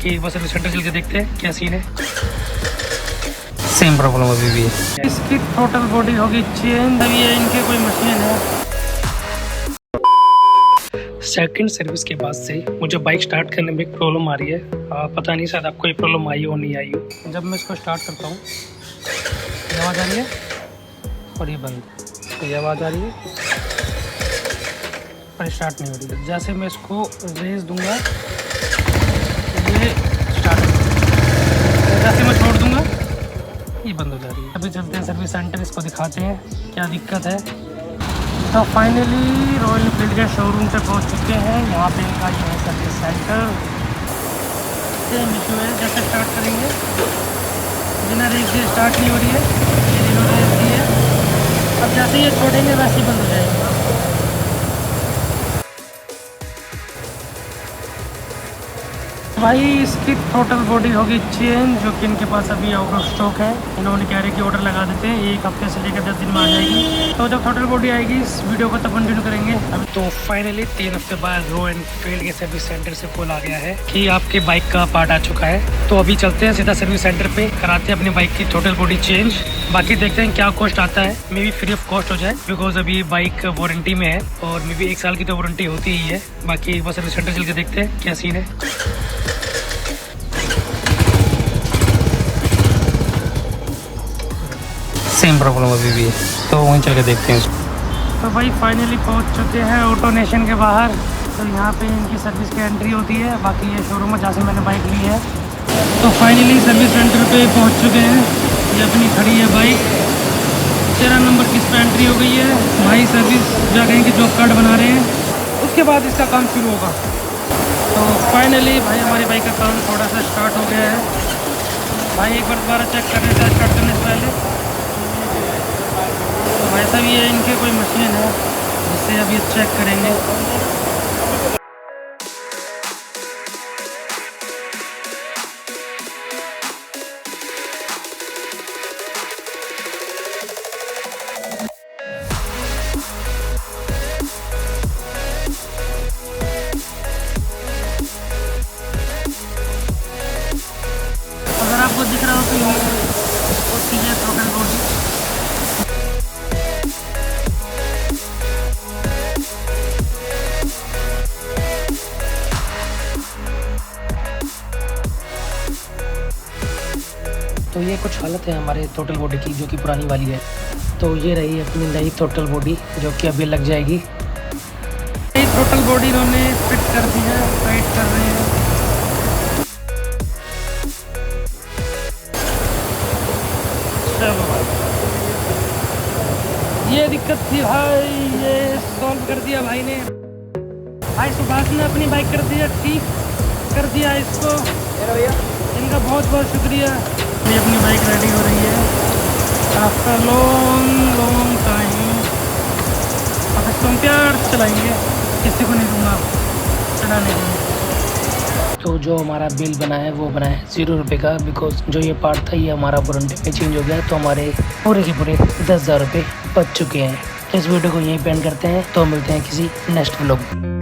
बाकी एक बार service centre चल के देखते हैं क्या सीन है। सेम प्रॉब्लम अभी भी है। इसकी टोटल बॉडी होगी चेंज, अभी ये इनके कोई मशीन है। सेकंड सर्विस के बाद से मुझे बाइक स्टार्ट करने में एक प्रॉब्लम आ रही है। पता नहीं शायद आपको ये प्रॉब्लम आई हो नहीं आई हो। जब मैं इसको स्टार्ट करता हूँ ये आवाज़ आ रही है और ये बंद, तो ये आवाज़ आ रही है पर स्टार्ट नहीं हो रही है। जैसे मैं इसको रेस दूंगा ये स्टार्ट हो जाएगा, जैसे मैं छोड़ दूंगा ये बंद हो जा रही है। अभी चलते हैं सर्विस सेंटर, इसको दिखाते हैं क्या दिक्कत है। तो फाइनली रॉयल एनफील्ड के शोरूम पे पहुंच चुके हैं। यहाँ पे इनका ये है सर्विस सेंटर। सेम इशू है, जैसे स्टार्ट करेंगे बिना रेस दिए स्टार्ट नहीं हो रही है, इन्होंने रेस दी है। अब जैसे ये छोड़ेंगे वैसे ही बंद हो जाएगी। भाई इसकी टोटल बॉडी होगी चेंज, जो कि इनके पास अभी आउट ऑफ स्टॉक है। इन्होंने कह रहे कि ऑर्डर लगा देते हैं, एक हफ्ते से लेकर 10 दिन में आ जाएगी। तो जब टोटल बॉडी आएगी इस वीडियो को तब कंटिन्यू करेंगे। अब तो फाइनली 3 हफ्ते बाद रॉयल एनफील्ड के सर्विस सेंटर से कॉल आ गया है कि आपके बाइक का पार्ट आ चुका है। तो अभी चलते हैं सीधा सर्विस सेंटर पे, कराते हैं अपनी बाइक की टोटल बॉडी चेंज। बाकी देखते हैं क्या कॉस्ट आता है, may be free of cost हो जाए, बिकॉज अभी बाइक वारंटी में है और मे बी 1 साल की तो वारंटी होती ही है। बाकी एक बार सर्विस सेंटर चल के देखते हैं क्या सीन है। सेम प्रॉब्लम अभी भी है, तो वहीं चल के देखते हैं। तो भाई फाइनली पहुंच चुके हैं ऑटो नेशन के बाहर। तो यहाँ पे इनकी सर्विस की एंट्री होती है, बाकी ये शोरूम है जहाँ से मैंने बाइक ली है। तो फाइनली सर्विस सेंटर पे पहुंच चुके हैं। ये अपनी खड़ी है बाइक, 13 नंबर की इस पर एंट्री हो गई है। भाई सर्विस जा रहे हैं कि जॉब कार्ड बना रहे हैं, उसके बाद इसका काम शुरू होगा। तो फाइनली भाई हमारी बाइक का काम थोड़ा सा स्टार्ट हो गया है। भाई एक बार दोबारा चेक कर रहे थे स्टार्ट करने से पहले। वैसा भी है, इनके कोई मशीन है जिससे अभी चेक करेंगे। अगर आपको दिख रहा हो तो ये टोटल बॉडी तो ये कुछ हालत है हमारे टोटल बॉडी की, जो कि पुरानी वाली है। तो ये रही अपनी नई टोटल बॉडी, जो कि अभी लग जाएगी। ये टोटल बॉडी इन्होंने फिट कर दी है, टाइट कर रहे हैं। चलो ये दिक्कत थी भाई, ये सॉल्व कर दिया भाई ने। भाई सुभाष ने अपनी बाइक कर दिया, ठीक कर दिया इसको, इनका बहुत बहुत शुक्रिया। ये अपनी बाइक रेडी हो रही है आफ्टर लॉन्ग टाइम। अब इसको हम प्यार से चलाएंगे, किसी को नहीं दूंगा चलाने के लिए। तो जो हमारा बिल बना है वो बना है 0 रुपये का, बिकॉज जो ये पार्ट था ये हमारा वारंटी में चेंज हो गया, तो हमारे पूरे के पूरे 10,000 रुपये बच चुके हैं। इस वीडियो को यहीं पे एंड करते हैं, तो मिलते हैं किसी नेक्स्ट व्लॉग में।